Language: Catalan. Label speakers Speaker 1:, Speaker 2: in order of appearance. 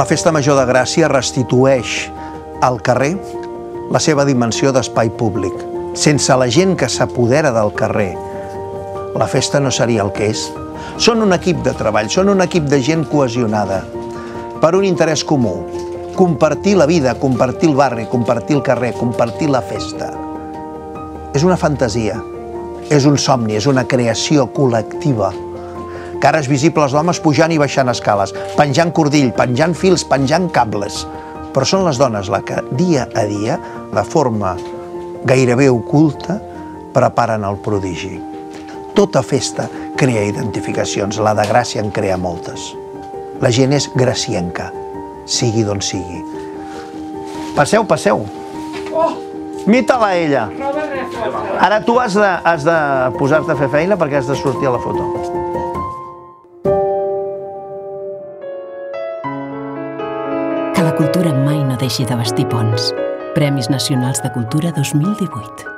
Speaker 1: La Festa Major de Gràcia restitueix al carrer la seva dimensió d'espai públic. Sense la gent que s'apodera del carrer, la festa no seria el que és. Són un equip de treball, són un equip de gent cohesionada per un interès comú. Compartir la vida, compartir el barri, compartir el carrer, compartir la festa. És una fantasia, és un somni, és una creació col·lectiva. Cares visibles d'homes pujant i baixant escales, penjant cordill, penjant fils, penjant cables. Però són les dones les que, dia a dia, de forma gairebé oculta, preparen el prodigi. Tota festa crea identificacions, la de Gràcia en crea moltes. La gent és gracienca, sigui d'on sigui. Passeu, passeu. Mita-la ella. Ara tu has de posar-te a fer feina perquè has de sortir a la foto.
Speaker 2: Que la cultura mai no deixi de bastir ponts. Premis Nacionals de Cultura 2018.